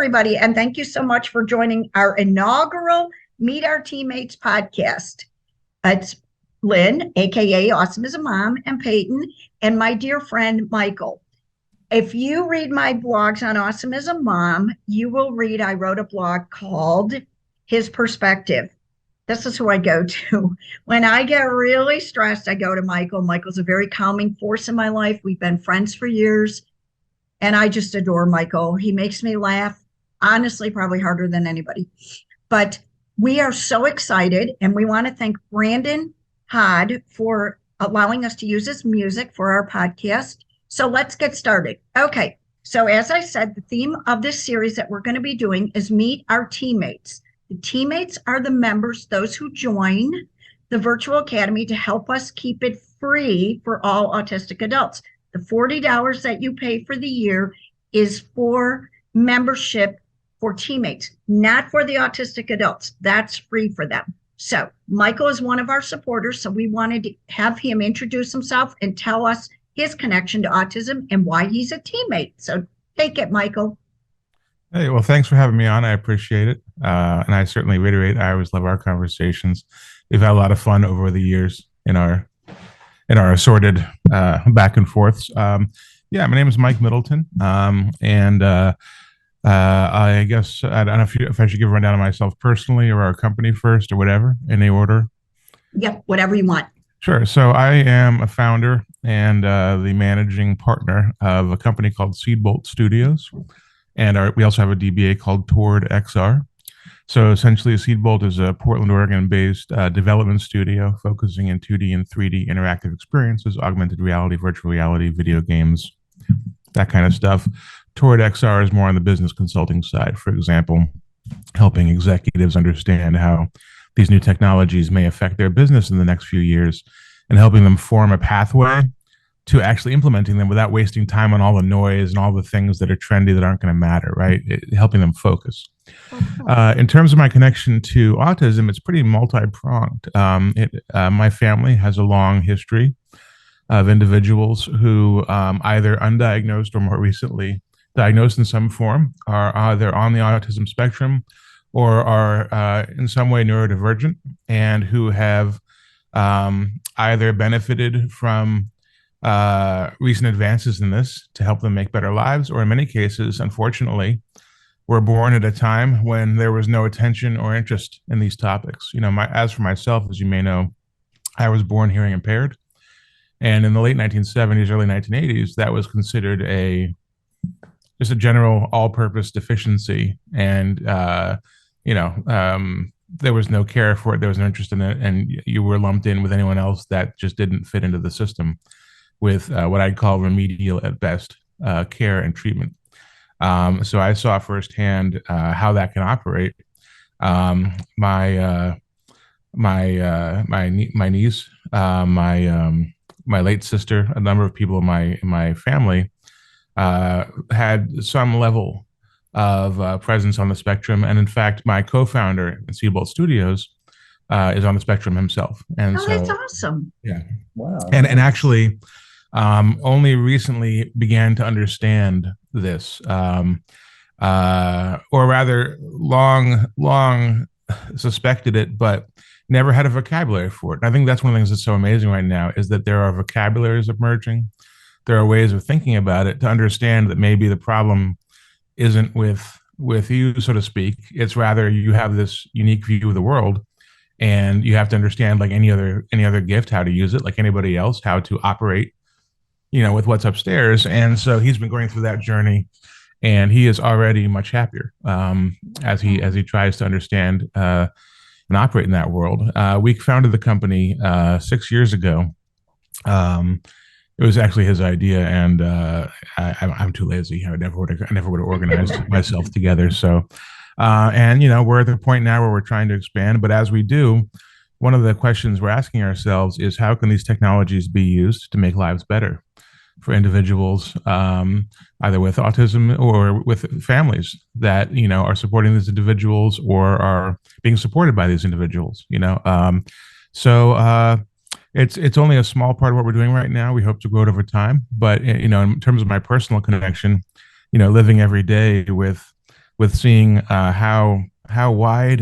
everybody, and thank you so much for joining our inaugural Meet Our Teammates podcast. It's Lynn, aka Awesomism Mom, and Peyton, and my dear friend Michael. If you read my blogs on Awesomism Mom, you will read I wrote a blog called His Perspective. This is who I go to. When I get really stressed, I go to Michael. Michael's a very calming force in my life. We've been friends for years. And I just adore Michael. He makes me laugh, honestly, probably harder than anybody. But we are so excited, and we want to thank Brandon Hodde for allowing us to use his music for our podcast. So let's get started. Okay, so as I said, the theme of this series that we're going to be doing is Meet Our Teammates. The teammates are the members, those who join the virtual academy to help us keep it free for all autistic adults. The $40 that you pay for the year is for membership for teammates, not for the autistic adults. That's free for them. So Michael is one of our supporters, so we wanted to have him introduce himself and tell us his connection to autism and why he's a teammate. So take it, Michael. Hey, well, thanks for having me on. I appreciate it. And I certainly reiterate, I always love our conversations. We've had a lot of fun over the years in our assorted back and forths. Yeah, my name is Mike Middleton. And I guess, I don't know if I should give a rundown of myself personally or our company first or whatever, in any order. Yep, whatever you want. Sure. So I am a founder and the managing partner of a company called Seedbolts Studios. And we also have a DBA called Toward XR. So essentially, Seedbolt is a Portland, Oregon-based development studio focusing in 2D and 3D interactive experiences, augmented reality, virtual reality, video games, that kind of stuff. Toward XR is more on the business consulting side, for example, helping executives understand how these new technologies may affect their business in the next few years and helping them form a pathway to actually implementing them without wasting time on all the noise and all the things that are trendy that aren't going to matter, right? Helping them focus. In terms of my connection to autism, it's pretty multi-pronged. My family has a long history of individuals who either undiagnosed or more recently diagnosed in some form are either on the autism spectrum or are in some way neurodivergent and who have either benefited from recent advances in this to help them make better lives, or in many cases, unfortunately, were born at a time when there was no attention or interest in these topics. You know, as for myself, as you may know, I was born hearing impaired, and in the late 1970s, early 1980s, that was considered just a general all-purpose deficiency, and there was no care for it, there was no interest in it, and you were lumped in with anyone else that just didn't fit into the system with what I'd call remedial at best care and treatment. So I saw firsthand how that can operate. My niece, my late sister, a number of people in my family had some level of presence on the spectrum, and in fact, my co-founder at Seedbolts Studios is on the spectrum himself. And that's awesome. Yeah, wow. And actually, only recently began to understand this, or rather, long suspected it, but never had a vocabulary for it. And I think that's one of the things that's so amazing right now is that there are vocabularies emerging. There are ways of thinking about it to understand that maybe the problem isn't with you, so to speak. It's rather you have this unique view of the world, and you have to understand, like any other gift, how to use it, like anybody else, how to operate, with what's upstairs. And so he's been going through that journey, and he is already much happier as he tries to understand and operate in that world. We founded the company 6 years ago. It was actually his idea, and I'm too lazy. I never would have organized myself together. So, we're at the point now where we're trying to expand. But as we do, one of the questions we're asking ourselves is, how can these technologies be used to make lives better for individuals, either with autism or with families that are supporting these individuals or are being supported by these individuals? It's only a small part of what we're doing right now. We hope to grow it over time. But in terms of my personal connection, living every day with with seeing how wide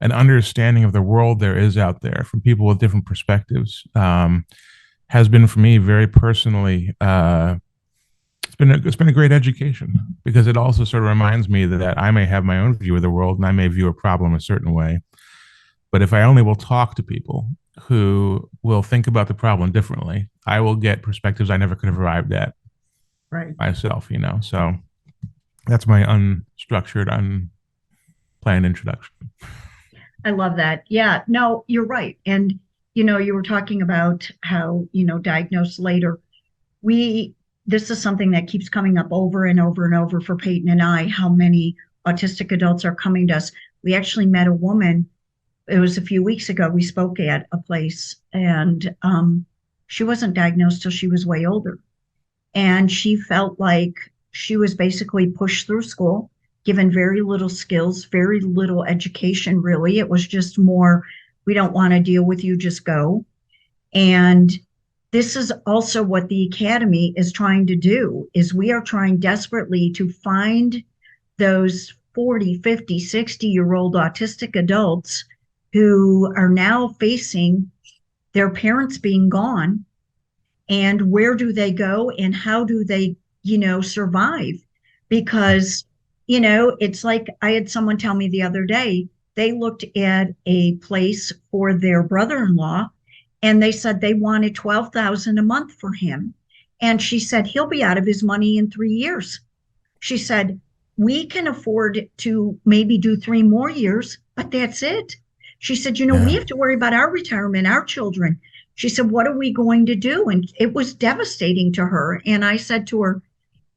an understanding of the world there is out there from people with different perspectives has been for me very personally. It's been a great education because it also sort of reminds me that I may have my own view of the world and I may view a problem a certain way, but if I only will talk to people who will think about the problem differently, I will get perspectives I never could have arrived at Right. myself. So that's my unstructured, unplanned introduction. I love that. Yeah, no, you're right. And, you were talking about how, diagnosed later. This is something that keeps coming up over and over and over for Peyton and I, how many autistic adults are coming to us. We actually met a woman, it was a few weeks ago, we spoke at a place, and she wasn't diagnosed till she was way older. And she felt like she was basically pushed through school, given very little skills, very little education, really. It was just more, we don't want to deal with you, just go. And this is also what the Academy is trying to do, is we are trying desperately to find those 40, 50, 60-year-old autistic adults who are now facing their parents being gone, and where do they go and how do they, survive? Because, it's like I had someone tell me the other day, they looked at a place for their brother-in-law and they said they wanted $12,000 a month for him. And she said, he'll be out of his money in 3 years. She said, we can afford to maybe do 3 more years, but that's it. She said, we have to worry about our retirement, our children. She said, what are we going to do? And it was devastating to her. And I said to her,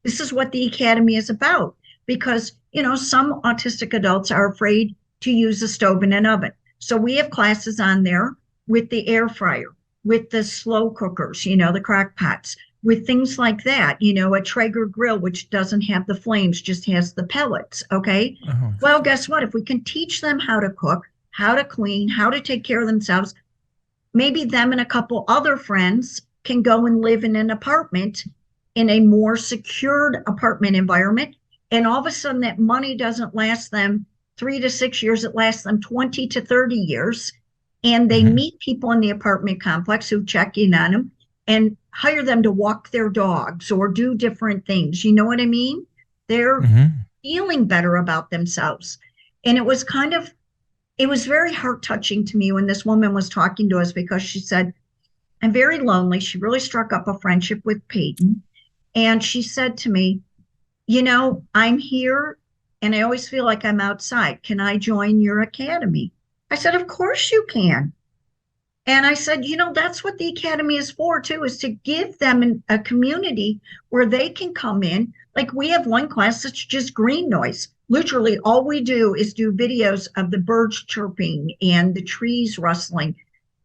this is what the Academy is about. Because, some autistic adults are afraid to use a stove and an oven. So we have classes on there with the air fryer, with the slow cookers, the crock pots, with things like that, a Traeger grill, which doesn't have the flames, just has the pellets. Okay. Oh. Well, guess what? If we can teach them how to cook, how to clean, how to take care of themselves, maybe them and a couple other friends can go and live in an apartment, in a more secured apartment environment. And all of a sudden that money doesn't last them 3 to 6 years, it lasts them 20 to 30 years. And they meet people in the apartment complex who check in on them and hire them to walk their dogs or do different things. You know what I mean? They're feeling better about themselves. And it was very heart touching to me when this woman was talking to us, because she said, I'm very lonely. She really struck up a friendship with Peyton. And she said to me, I'm here and I always feel like I'm outside. Can I join your academy? I said, of course you can. And I said, that's what the Academy is for too, is to give them a community where they can come in. Like we have one class that's just green noise. Literally all we do is do videos of the birds chirping and the trees rustling.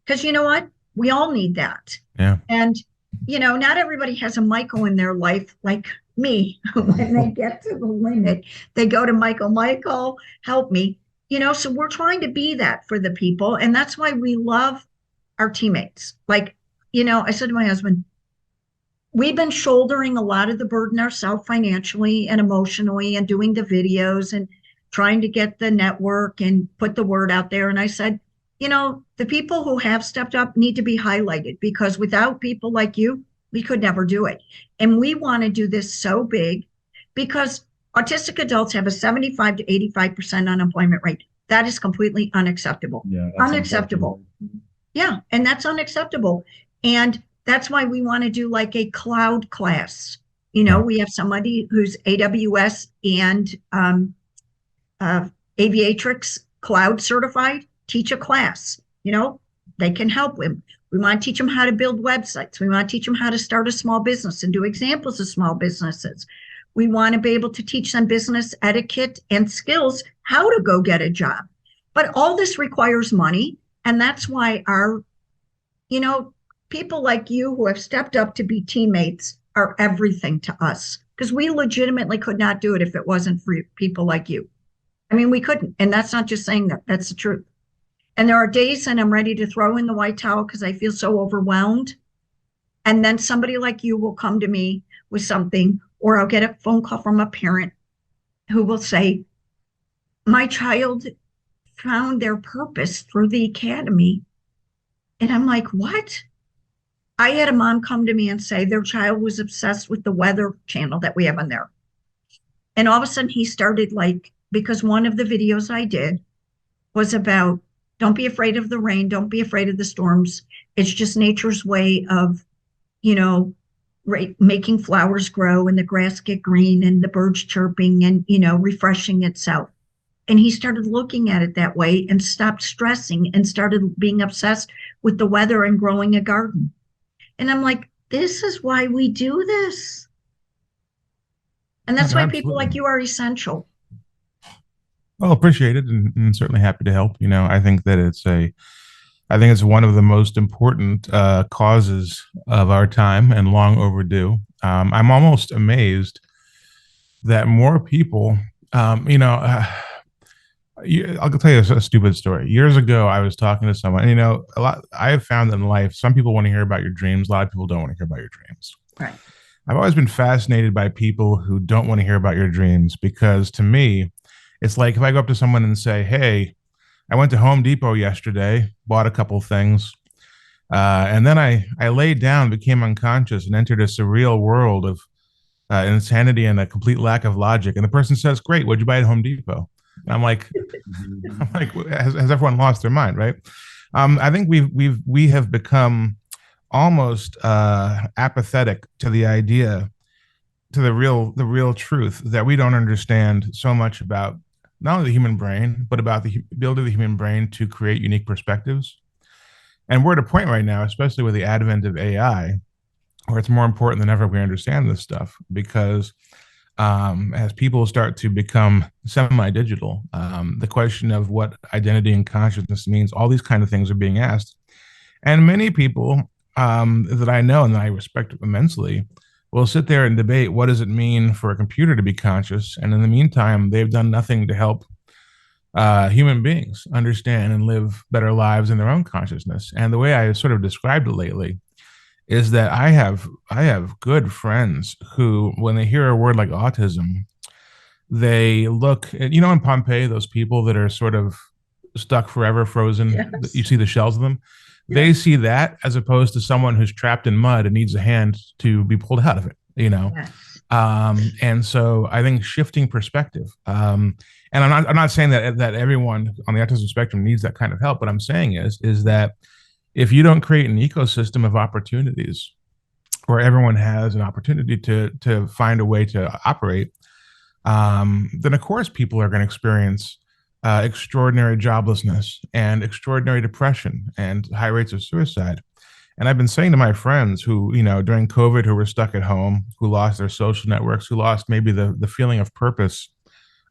Because you know what? We all need that. Yeah. And, not everybody has a Michael in their life like me. When they get to the limit, they go to Michael, help me. So we're trying to be that for the people. And that's why we love our teammates. Like, I said to my husband, we've been shouldering a lot of the burden ourselves financially and emotionally and doing the videos and trying to get the network and put the word out there. And I said, the people who have stepped up need to be highlighted, because without people like you, we could never do it. And we want to do this so big because autistic adults have a 75 to 85% unemployment rate. That is completely unacceptable. Yeah, unacceptable. Yeah, and that's unacceptable. And that's why we want to do like a cloud class. We have somebody who's AWS and Aviatrix cloud certified, teach a class. They can help them. We want to teach them how to build websites. We want to teach them how to start a small business and do examples of small businesses. We want to be able to teach them business etiquette and skills, how to go get a job. But all this requires money. And that's why our, people like you who have stepped up to be teammates are everything to us, because we legitimately could not do it if it wasn't for people like you. I mean, we couldn't. And that's not just saying that, that's the truth. And there are days and I'm ready to throw in the white towel because I feel so overwhelmed. And then somebody like you will come to me with something, or I'll get a phone call from a parent who will say, my child found their purpose through the academy. And I'm like, what? I had a mom come to me and say their child was obsessed with the weather channel that we have on there. And all of a sudden he started like, because one of the videos I did was about don't be afraid of the rain, don't be afraid of the storms. It's just nature's way of, you know, making flowers grow and the grass get green and the birds chirping and, refreshing itself. And he started looking at it that way and stopped stressing and started being obsessed with the weather and growing a garden. And I'm like, this is why we do this. And that's why people like you are essential. Well, appreciate it, and certainly happy to help. I think that I think it's one of the most important causes of our time and long overdue. I'm almost amazed that more people, I'll tell you a stupid story. Years ago, I was talking to someone, and, I have found that in life, some people want to hear about your dreams. A lot of people don't want to hear about your dreams. Right. I've always been fascinated by people who don't want to hear about your dreams, because to me, it's like if I go up to someone and say, hey, I went to Home Depot yesterday, bought a couple things, and then I laid down, became unconscious, and entered a surreal world of insanity and a complete lack of logic. And the person says, great, what'd you buy at Home Depot? And I'm like, has everyone lost their mind, right? I think we have become almost apathetic to the idea, to the real truth that we don't understand so much about not only the human brain, but about the ability of the human brain to create unique perspectives. And we're at a point right now, especially with the advent of AI, where it's more important than ever we understand this stuff, because as people start to become semi-digital, the question of what identity and consciousness means, all these kind of things are being asked. And many people that I know and that I respect immensely will sit there and debate, what does it mean for a computer to be conscious? And in the meantime, they've done nothing to help human beings understand and live better lives in their own consciousness. And the way I sort of described it lately is that I have good friends who, when they hear a word like autism, they look at, in Pompeii, those people that are sort of stuck forever, frozen. Yes. You see the shells of them. They see that as opposed to someone who's trapped in mud and needs a hand to be pulled out of it, Yes. And so I think shifting perspective, and I'm not saying that everyone on the autism spectrum needs that kind of help. What I'm saying is that if you don't create an ecosystem of opportunities where everyone has an opportunity to find a way to operate, then of course people are going to experience extraordinary joblessness and extraordinary depression and high rates of suicide. And I've been saying to my friends who, during COVID, who were stuck at home, who lost their social networks, who lost maybe the feeling of purpose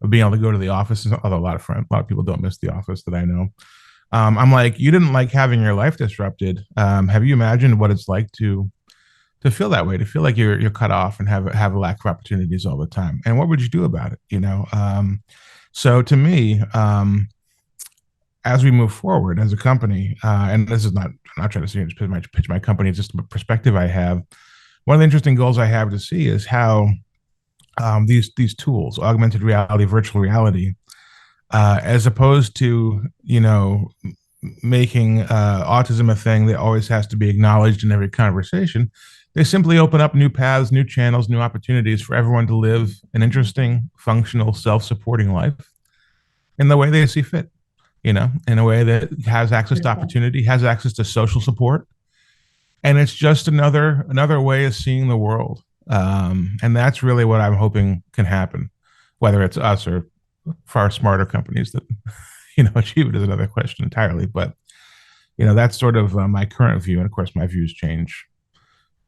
of being able to go to the office, although a lot of people don't miss the office that I know. I'm like, you didn't like having your life disrupted. Have you imagined what it's like to feel that way, to feel like you're cut off and have a lack of opportunities all the time? And what would you do about it? So to me, as we move forward as a company, and this is I'm not trying to pitch my company, it's just a perspective I have. One of the interesting goals I have to see is how these tools, augmented reality, virtual reality, as opposed to, making autism a thing that always has to be acknowledged in every conversation, they simply open up new paths, new channels, new opportunities for everyone to live an interesting, functional, self-supporting life in the way they see fit, in a way that has access to opportunity, has access to social support. And it's just another way of seeing the world. And that's really what I'm hoping can happen, whether it's us or far smarter companies that, achieve it is another question entirely. But, that's sort of my current view. And of course, my views change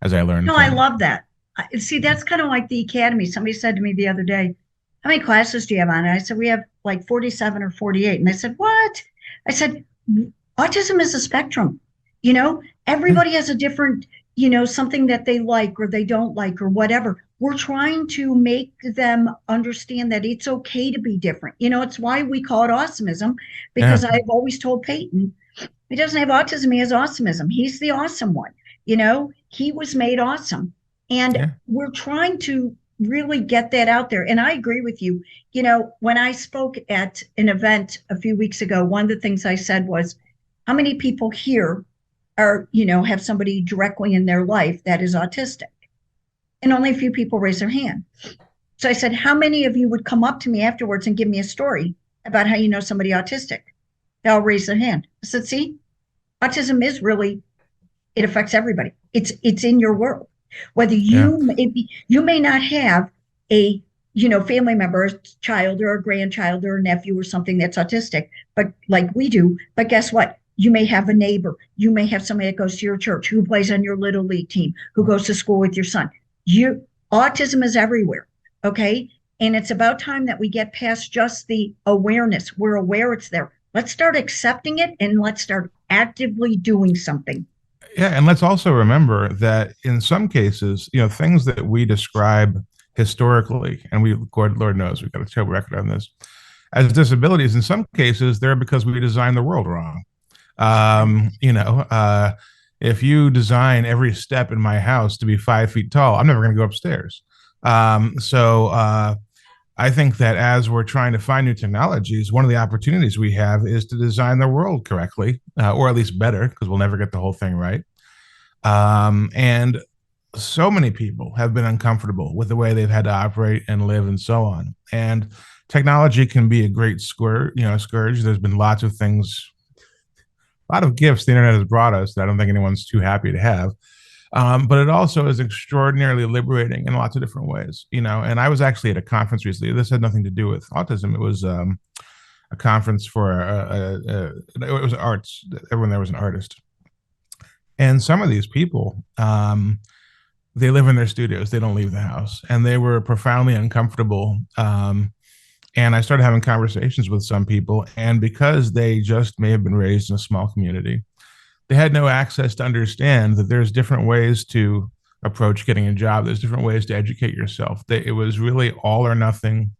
as I learn. No, I love that. See, that's kind of like the academy. Somebody said to me the other day, how many classes do you have on it? I said, we have like 47 or 48. And they said, what? I said, autism is a spectrum. Everybody has a different, something that they like or they don't like or whatever. We're trying to make them understand that it's okay to be different. It's why we call it awesomism, because I've always told Peyton, he doesn't have autism, he has awesomism. He's the awesome one. He was made awesome. And we're trying to really get that out there. And I agree with you. You know, when I spoke at an event a few weeks ago, one of the things I said was, how many people here are, have somebody directly in their life that is autistic? And only a few people raised their hand. So I said, how many of you would come up to me afterwards and give me a story about how you know somebody autistic? They all raised their hand. I said, see, autism is really, it affects everybody. It's in your world. Whether Yeah. you may not have a family member, a child or a grandchild or a nephew or something that's autistic, but like we do. But guess what? You may have a neighbor. You may have somebody that goes to your church, who plays on your little league team, who goes to school with your son. Autism is everywhere. Okay. And it's about time that we get past just the awareness. We're aware it's there. Let's start accepting it, and let's start actively doing something. Yeah, and let's also remember that in some cases, things that we describe historically, and Lord knows, we've got a terrible record on this, as disabilities, in some cases, they're because we designed the world wrong. If you design every step in my house to be 5 feet tall, I'm never going to go upstairs. I think that as we're trying to find new technologies, one of the opportunities we have is to design the world correctly, or at least better, because we'll never get the whole thing right. And so many people have been uncomfortable with the way they've had to operate and live and so on. And technology can be a great scourge. There's been lots of things, a lot of gifts the internet has brought us that I don't think anyone's too happy to have. But it also is extraordinarily liberating in lots of different ways, and I was actually at a conference recently. This had nothing to do with autism. It was a conference for, it was arts. Everyone there was an artist. And some of these people, they live in their studios. They don't leave the house. And they were profoundly uncomfortable. And I started having conversations with some people. And because they just may have been raised in a small community, they had no access to understand that there's different ways to approach getting a job. There's different ways to educate yourself. It was really all or nothing,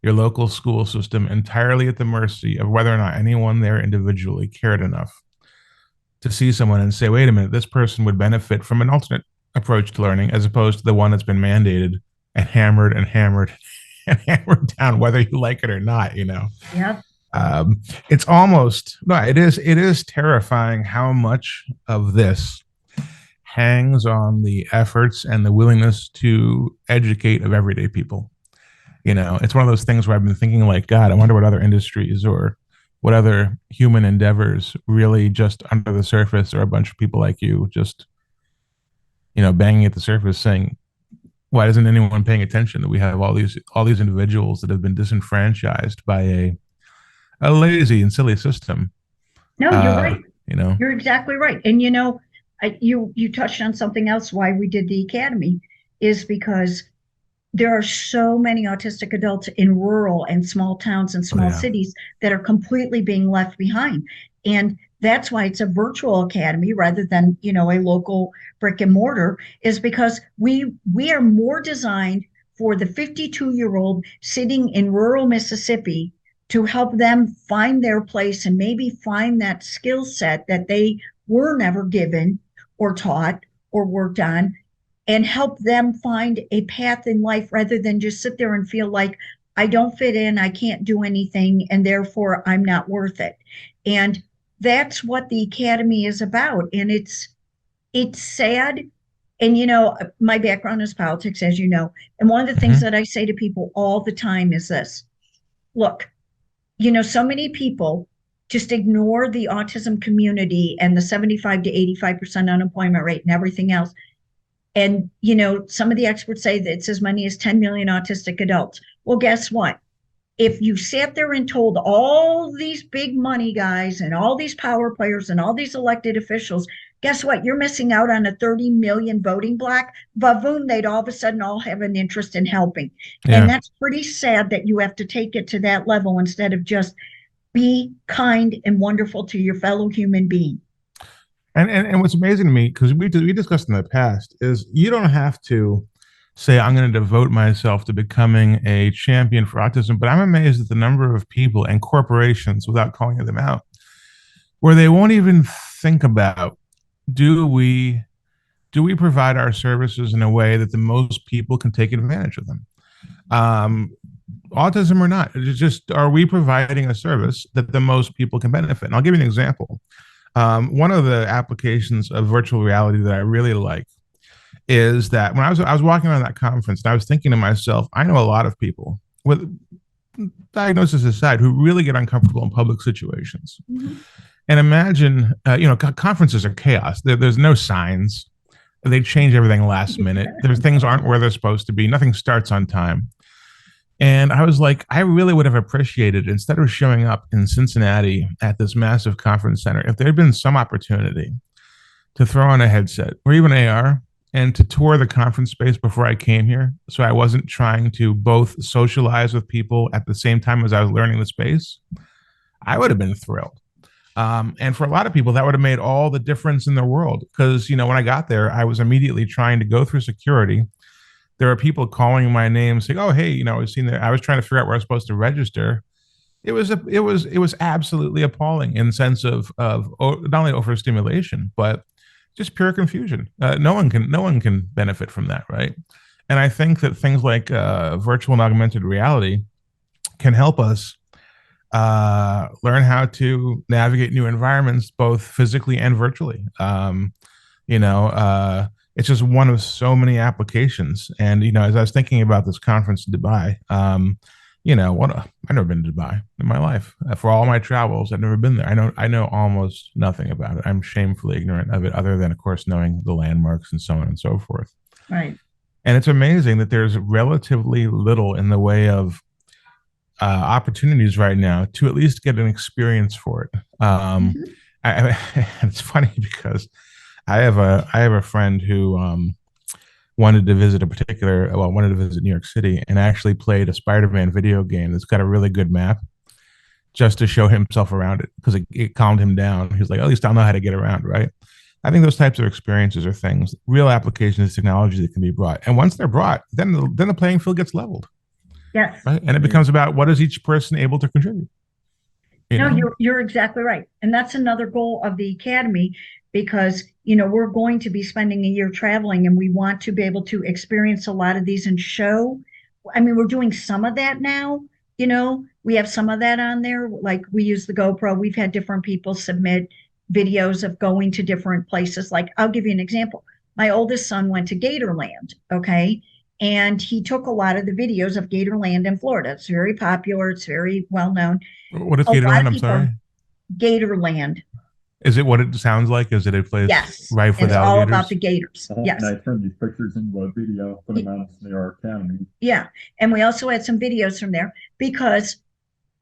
your local school system entirely at the mercy of whether or not anyone there individually cared enough to see someone and say, wait a minute, this person would benefit from an alternate approach to learning as opposed to the one that's been mandated and hammered and hammered and hammered down, whether you like it or not, Yeah. It's almost, no, it is terrifying how much of this hangs on the efforts and the willingness to educate of everyday people. It's one of those things where I've been thinking, like, God, I wonder what other industries or what other human endeavors really just under the surface are a bunch of people like you just, banging at the surface saying, why isn't anyone paying attention that we have all these individuals that have been disenfranchised by a lazy and silly system? No, you're right. You're exactly right. And you touched on something else. Why we did the academy is because there are so many autistic adults in rural and small towns and small cities that are completely being left behind. And that's why it's a virtual academy rather than, a local brick and mortar, is because we are more designed for the 52-year-old sitting in rural Mississippi to help them find their place and maybe find that skill set that they were never given or taught or worked on, and help them find a path in life rather than just sit there and feel like, I don't fit in, I can't do anything, and therefore I'm not worth it. And that's what the academy is about. And it's sad. And my background is politics, as you know. And one of the things that I say to people all the time is this: look, so many people just ignore the autism community and the 75 to 85% unemployment rate and everything else. And, some of the experts say that it's as many as 10 million autistic adults. Well, guess what? If you sat there and told all these big money guys and all these power players and all these elected officials, guess what? You're missing out on a 30 million voting block. Vavoom, they'd all of a sudden all have an interest in helping. Yeah. And that's pretty sad that you have to take it to that level instead of just be kind and wonderful to your fellow human being. And what's amazing to me, because we discussed in the past, is you don't have to say, I'm going to devote myself to becoming a champion for autism, but I'm amazed at the number of people and corporations, without calling them out, where they won't even think about, do we do we provide our services in a way that the most people can take advantage of them? Um, Autism or not, it's just, are we providing a service that the most people can benefit? And I'll give you an example. One of the applications of virtual reality that I really like is that when I was walking around that conference and I was thinking to myself, I know a lot of people with diagnosis aside who really get uncomfortable in public situations. Mm-hmm. And imagine, conferences are chaos. There's no signs. They change everything last minute. There's things aren't where they're supposed to be. Nothing starts on time. And I was like, I really would have appreciated, instead of showing up in Cincinnati at this massive conference center, if there had been some opportunity to throw on a headset or even AR and to tour the conference space before I came here. So I wasn't trying to both socialize with people at the same time as I was learning the space. I would have been thrilled. And for a lot of people, that would have made all the difference in the world. Because, when I got there, I was immediately trying to go through security. There are people calling my name saying, "Oh, hey, I was trying to figure out where I was supposed to register." It was absolutely appalling in the sense of not only overstimulation, but just pure confusion. No one can benefit from that, right? And I think that things like virtual and augmented reality can help us learn how to navigate new environments, both physically and virtually. It's just one of so many applications. And, as I was thinking about this conference in Dubai, I've never been to Dubai in my life. For all my travels, I've never been there. I know almost nothing about it. I'm shamefully ignorant of it, other than, of course, knowing the landmarks and so on and so forth. Right. And it's amazing that there's relatively little in the way of opportunities right now to at least get an experience for it. It's funny because I have a friend who wanted to visit New York City and actually played a Spider-Man video game that's got a really good map just to show himself around it, because it calmed him down. He was like, at least I'll know how to get around, right? I think those types of experiences are things, real applications of technology that can be brought. And once they're brought, then the playing field gets leveled. Yes. Right? And it becomes about, what is each person able to contribute? You're exactly right. And that's another goal of the Academy, because, we're going to be spending a year traveling, and we want to be able to experience a lot of these and show. I mean, we're doing some of that now, we have some of that on there. Like, we use the GoPro. We've had different people submit videos of going to different places. Like, I'll give you an example. My oldest son went to Gatorland. Okay. And he took a lot of the videos of Gatorland in Florida. It's very popular. It's very well known. What is Gatorland? I'm sorry. Gatorland. Is it what it sounds like? Is it a place rife with alligators? It's all about the gators. Yes. And I turned these pictures into a video, put them out in our academy. Yeah. And we also had some videos from there, because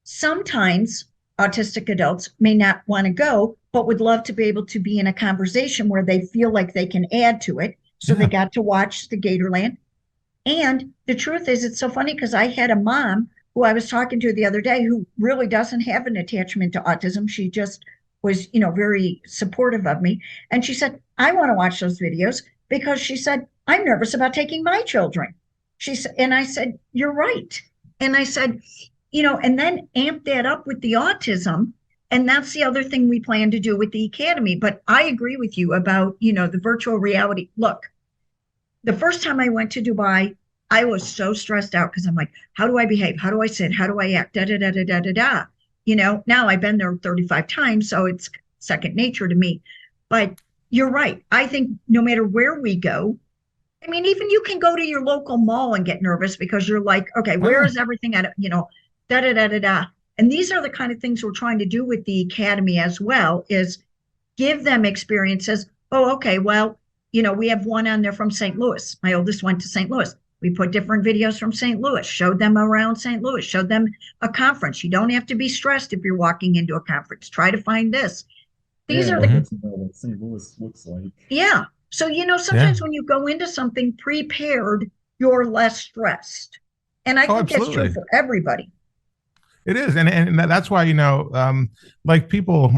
sometimes autistic adults may not want to go, but would love to be able to be in a conversation where they feel like they can add to it. So they got to watch the Gatorland. And the truth is, it's so funny, because I had a mom who I was talking to the other day who really doesn't have an attachment to autism. She just was, very supportive of me. And she said, I want to watch those videos, because she said, I'm nervous about taking my children. She said, and I said, you're right. And I said, and then amp that up with the autism. And that's the other thing we plan to do with the Academy. But I agree with you about, the virtual reality. Look, the first time I went to Dubai, I was so stressed out, because I'm like, how do I behave? How do I sit? How do I act? Da, da, da, da, da, da, da. Now I've been there 35 times, so it's second nature to me. But you're right. I think no matter where we go, I mean, even you can go to your local mall and get nervous, because you're like, okay, where is everything at? Da, da, da, da, da. And these are the kind of things we're trying to do with the Academy as well, is give them experiences. Oh, okay, well, we have one on there from St. Louis. My oldest went to St. Louis. We put different videos from St. Louis, showed them around St. Louis, showed them a conference. You don't have to be stressed if you're walking into a conference. Try to find this. These are what St. Louis looks like. Yeah. So, sometimes when you go into something prepared, you're less stressed. And I think that's true for everybody. It is. And that's why, like people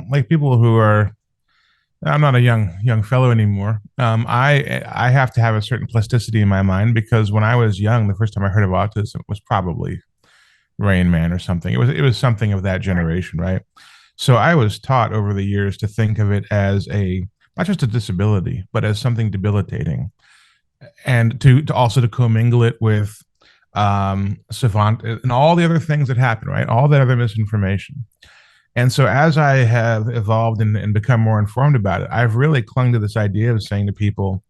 who are, I'm not a young fellow anymore. I have to have a certain plasticity in my mind, because when I was young, the first time I heard of autism was probably Rain Man or something. It was something of that generation, right? So I was taught over the years to think of it as a not just a disability, but as something debilitating, and to also to commingle it with savant and all the other things that happen, right? All that other misinformation. And so as I have evolved and become more informed about it, I've really clung to this idea of saying to people,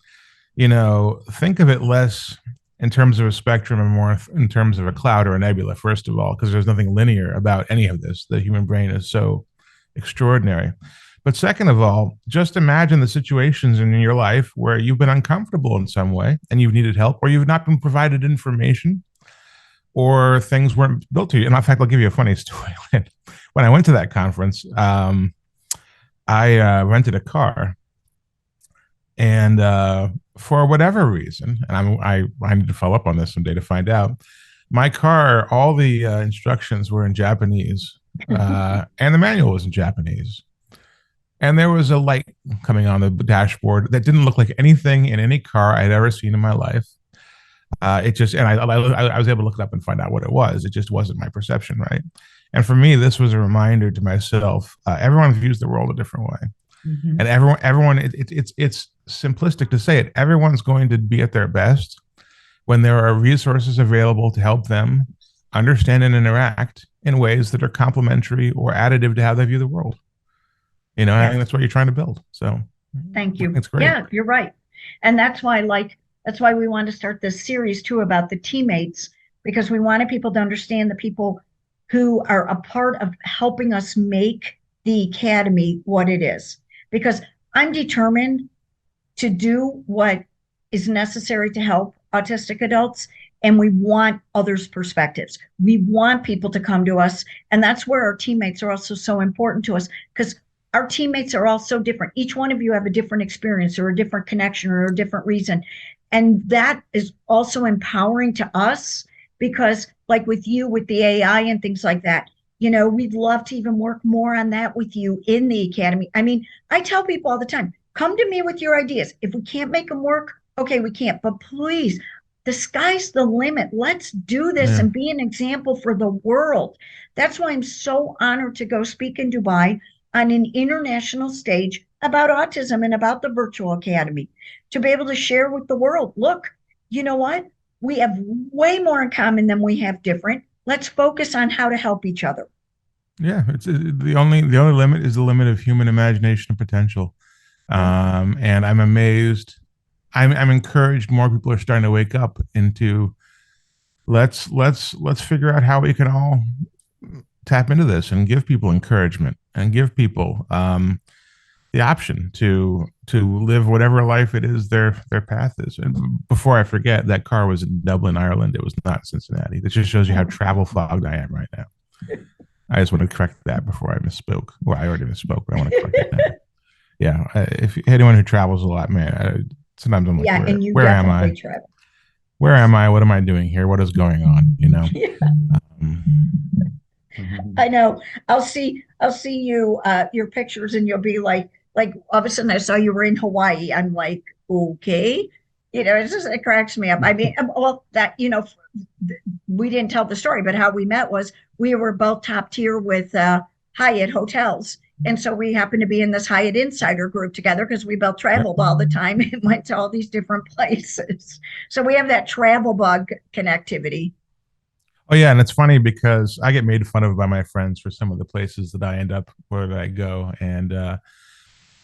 think of it less in terms of a spectrum and more in terms of a cloud or a nebula, first of all, because there's nothing linear about any of this. The human brain is so extraordinary. But second of all, just imagine the situations in your life where you've been uncomfortable in some way and you've needed help, or you've not been provided information, or things weren't built to you. And in fact, I'll give you a funny story. When I went to that conference, I rented a car, and for whatever reason, and I need to follow up on this someday to find out, my car, all the instructions were in Japanese, and the manual was in Japanese. And there was a light coming on the dashboard that didn't look like anything in any car I'd ever seen in my life. I was able to look it up and find out what it was. It just wasn't my perception, right? And for me, this was a reminder to myself. Everyone views the world a different way, and everyone. It's simplistic to say it. Everyone's going to be at their best when there are resources available to help them understand and interact in ways that are complementary or additive to how they view the world. I think that's what you're trying to build. So, thank you. It's great. Yeah, you're right, and that's why we want to start this series too about the teammates, because we wanted people to understand the people who are a part of helping us make the Academy what it is. Because I'm determined to do what is necessary to help autistic adults, and we want others' perspectives. We want people to come to us, and that's where our teammates are also so important to us, because our teammates are all so different. Each one of you have a different experience or a different connection or a different reason. And that is also empowering to us, because like with you, with the AI and things like that, we'd love to even work more on that with you in the Academy. I mean, I tell people all the time, come to me with your ideas. If we can't make them work, okay, we can't. But please, the sky's the limit. Let's do this and be an example for the world. That's why I'm so honored to go speak in Dubai on an international stage about autism and about the Virtual Academy, to be able to share with the world, look, you know what? We have way more in common than we have different. Let's focus on how to help each other. Yeah, it's the only limit is the limit of human imagination and potential. And I'm amazed. I'm encouraged. More people are starting to wake up into let's figure out how we can all tap into this and give people encouragement and give people the option to live whatever life it is their path is. And before I forget, that car was in Dublin, Ireland. It was not Cincinnati. That just shows you how travel fogged I am right now. I just want to correct that before I misspoke. Well, I already misspoke, but I want to correct it now. Yeah, if anyone who travels a lot, man, sometimes I'm like, where am I? Travel. Where am I? What am I doing here? What is going on? Yeah. I know. I'll see you your pictures, and you'll be like all of a sudden I saw you were in Hawaii. I'm like, okay, it cracks me up. I mean, well, that we didn't tell the story, but how we met was we were both top tier with Hyatt hotels, and so we happened to be in this Hyatt Insider group together because we both traveled all the time and went to all these different places. So we have that travel bug connectivity. Oh yeah, and it's funny because I get made fun of by my friends for some of the places that I end up where I go, and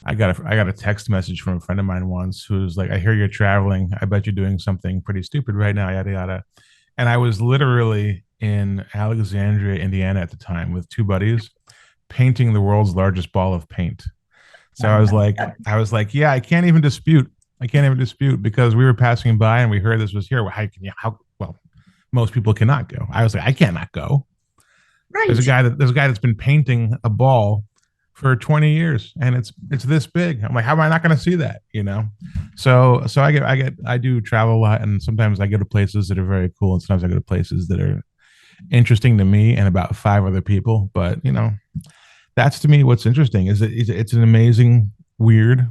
I got a text message from a friend of mine once who's like, "I hear you're traveling. I bet you're doing something pretty stupid right now, yada yada." And I was literally in Alexandria, Indiana at the time with two buddies painting the world's largest ball of paint. So I was like, yeah, I can't even dispute because we were passing by and we heard this was here. Well, most people cannot go. I was like, I cannot go. Right. There's a guy that's been painting a ball for 20 years and it's this big. I'm like, how am I not going to see that? So I do travel a lot, and sometimes I go to places that are very cool, and sometimes I go to places that are interesting to me and about 5 other people. But that's to me what's interesting is that it's an amazing, weird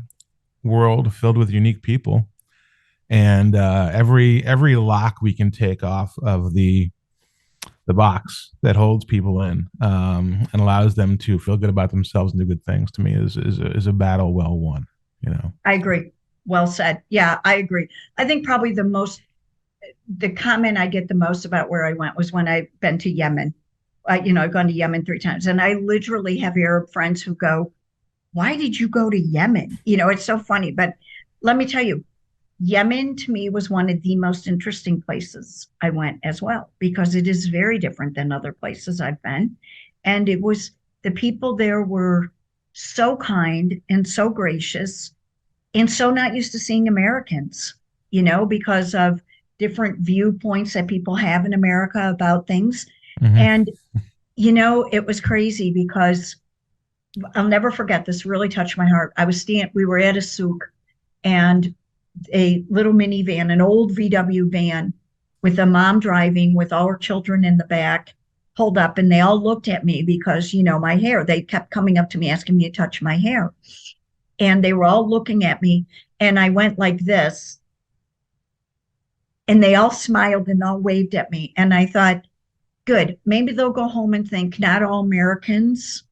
world filled with unique people. And every lock we can take off of the box that holds people in and allows them to feel good about themselves and do good things, to me is a battle well won. I agree. Well said. Yeah, I agree. I think probably the comment I get the most about where I went was when I've been to Yemen. I've gone to Yemen 3 times, and I literally have Arab friends who go, "Why did you go to Yemen?" It's so funny. But let me tell you, Yemen to me was one of the most interesting places I went as well, because it is very different than other places I've been. And the people there were so kind and so gracious and so not used to seeing Americans, because of different viewpoints that people have in America about things. Hmm. And, it was crazy because I'll never forget this, really touched my heart. We were at a souk, and a little minivan, an old VW van with a mom driving with all her children in the back, pulled up, and they all looked at me because, my hair, they kept coming up to me asking me to touch my hair. And they were all looking at me, and I went like this, and they all smiled and all waved at me. And I thought, good, maybe they'll go home and think not all Americans,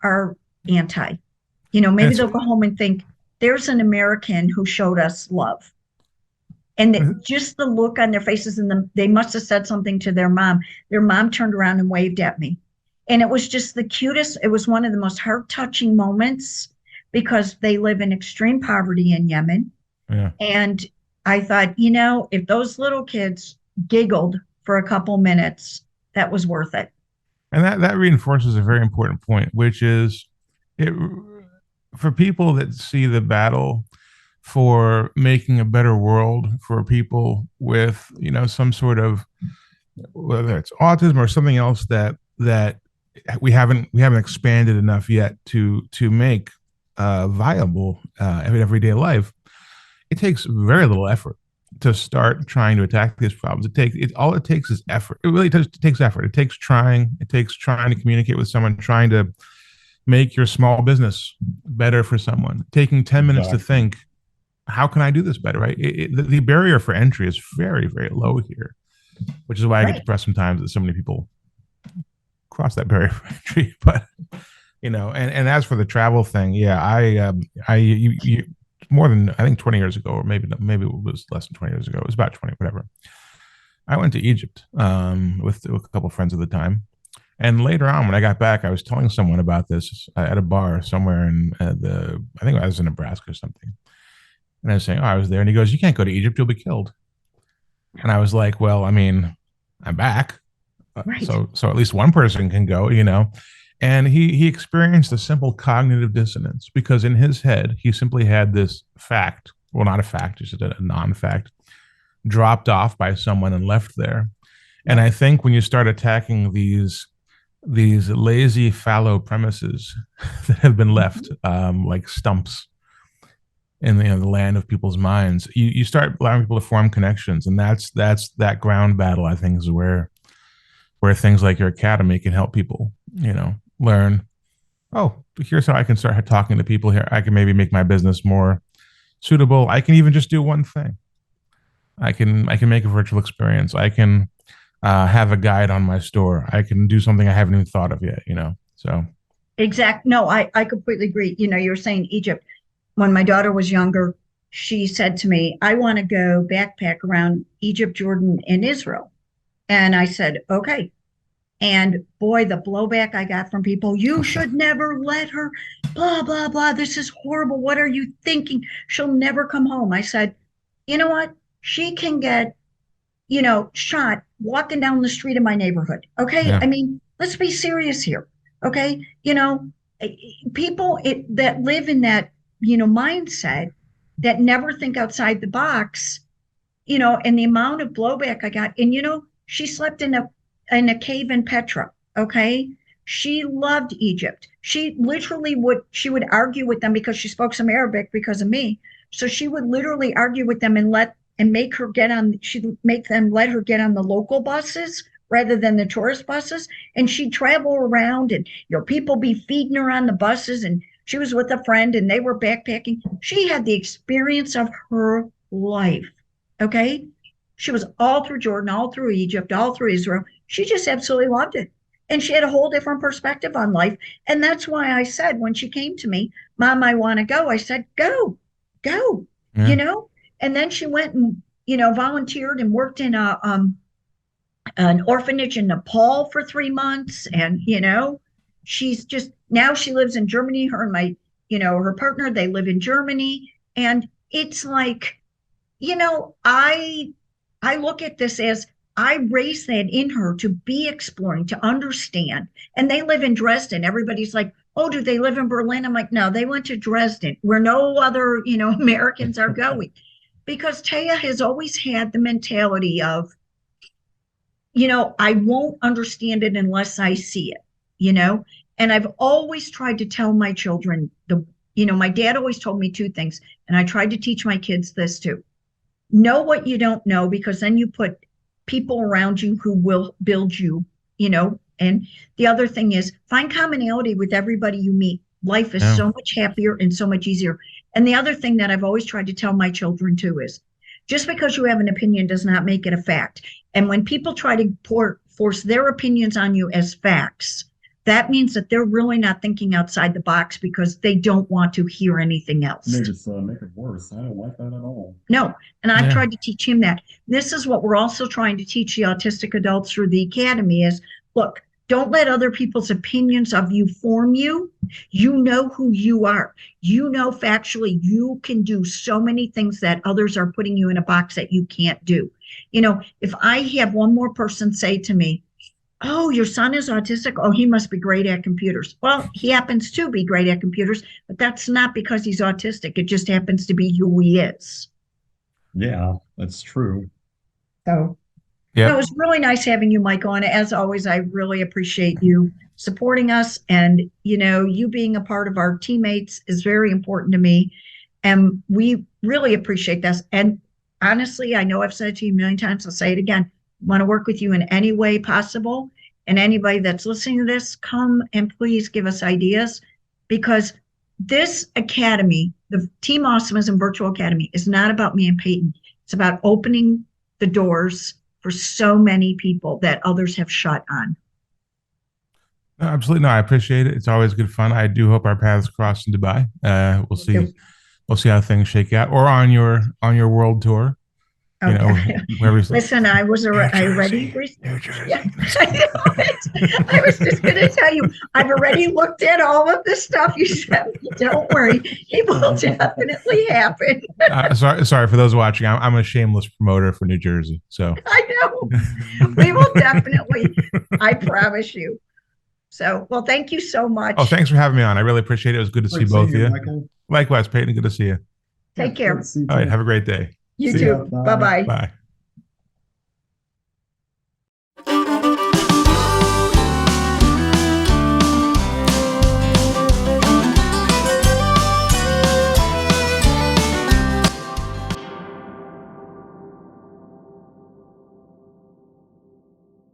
are anti. Maybe It's they'll go home and think there's an American who showed us love. And just the look on their faces, and they must have said something to their mom. Their mom turned around and waved at me. And it was just the cutest. It was one of the most heart-touching moments, because they live in extreme poverty in Yemen. yeah. And I thought, if those little kids giggled for a couple minutes, that was worth it. And that reinforces a very important point, which is it for people that see the battle for making a better world for people with, some sort of, whether it's autism or something else that we haven't expanded enough yet to make viable in everyday life. It takes very little effort to start trying to attack these problems. All it takes is effort. It really takes effort. It takes trying. It takes trying to communicate with someone, trying to make your small business better for someone, taking 10 minutes to think, how can I do this better, right? The barrier for entry is very, very low here, which is why I get depressed sometimes that so many people cross that barrier for entry. But, and as for the travel thing, yeah, you more than, I think, 20 years ago, or maybe it was less than 20 years ago. It was about 20, whatever. I went to Egypt with a couple of friends at the time. And later on, when I got back, I was telling someone about this at a bar somewhere I think I was in Nebraska or something. And I was saying, I was there. And he goes, you can't go to Egypt, you'll be killed. And I was like, well, I mean, I'm back. Right. So at least one person can go, And he experienced a simple cognitive dissonance, because in his head, he simply had this fact, well, not a fact, just a non-fact, dropped off by someone and left there. And I think when you start attacking these lazy, fallow premises that have been left like stumps in the land of people's minds, you start allowing people to form connections, and that's that ground battle. I think is where things like your academy can help people, learn. Oh, here's how I can start talking to people here. I can maybe make my business more suitable. I can even just do one thing. I can make a virtual experience. I can have a guide on my store. I can do something I haven't even thought of yet. So Exact. No, I completely agree. You were saying Egypt. When my daughter was younger, she said to me, I want to go backpack around Egypt, Jordan, and Israel. And I said, okay. And boy, the blowback I got from people, you should never let her, blah, blah, blah. This is horrible. What are you thinking? She'll never come home. I said, you know what? She can get, shot walking down the street in my neighborhood. Okay. yeah. I mean, let's be serious here. Okay. People that live in that, mindset, that never think outside the box, and the amount of blowback I got. And, she slept in a cave in Petra. Okay. She loved Egypt. She literally would argue with them because she spoke some Arabic because of me. So she would literally argue with them and she'd make them let her get on the local buses rather than the tourist buses. And she'd travel around, and, people be feeding her on the buses. And she was with a friend and they were backpacking. She had the experience of her life. Okay. She was all through Jordan, all through Egypt, all through Israel. She just absolutely loved it. And she had a whole different perspective on life. And that's why I said, when she came to me, Mom, I want to go. I said, go, Yeah. you know? And then she went and, volunteered and worked in an orphanage in Nepal for 3 months. And, she's just, now she lives in Germany. Her and my, her partner, they live in Germany. And it's like, I look at this as I raised that in her to be exploring, to understand. And they live in Dresden. Everybody's like, oh, do they live in Berlin? I'm like, no, they went to Dresden, where no other, Americans are going. Because Taya has always had the mentality of, I won't understand it unless I see it, And I've always tried to tell my children, my dad always told me 2 things, and I tried to teach my kids this too. Know what you don't know, because then you put people around you who will build you, And the other thing is, find commonality with everybody you meet. Life is so much happier and so much easier. And the other thing that I've always tried to tell my children too is, just because you have an opinion does not make it a fact. And when people try to force their opinions on you as facts, that means that they're really not thinking outside the box, because they don't want to hear anything else. They just make it worse. I don't like that at all. No. And I've tried to teach him that. This is what we're also trying to teach the autistic adults through the academy is, look, don't let other people's opinions of you form you. You know who you are. Factually, you can do so many things that others are putting you in a box that you can't do. If I have one more person say to me, oh, your son is autistic. Oh, he must be great at computers. Well, he happens to be great at computers, but that's not because he's autistic. It just happens to be who he is. Yeah, that's true. So it was really nice having you, Michael. And as always, I really appreciate you supporting us. And, you being a part of our teammates is very important to me. And we really appreciate this. And honestly, I know I've said it to you a million times. I'll say it again. Want to work with you in any way possible. And anybody that's listening to this, come and please give us ideas, because this academy, the Team Awesomism Virtual Academy, is not about me and Peyton. It's about opening the doors for so many people that others have shut on. No, absolutely. No, I appreciate it. It's always good fun. I do hope our paths cross in Dubai. We'll see. We'll see how things shake out, or on your world tour. Okay. Listen, I was already. New Jersey. Yeah, I was just going to tell you, I've already looked at all of the stuff you said. Don't worry, it will definitely happen. Sorry for those watching. I'm a shameless promoter for New Jersey. So I know we will definitely. I promise you. So, well, thank you so much. Oh, thanks for having me on. I really appreciate it. It was good to see both of you. Michael. Likewise, Peyton. Good to see you. Take care. All right. Have a great day. You too. Bye-bye. Bye.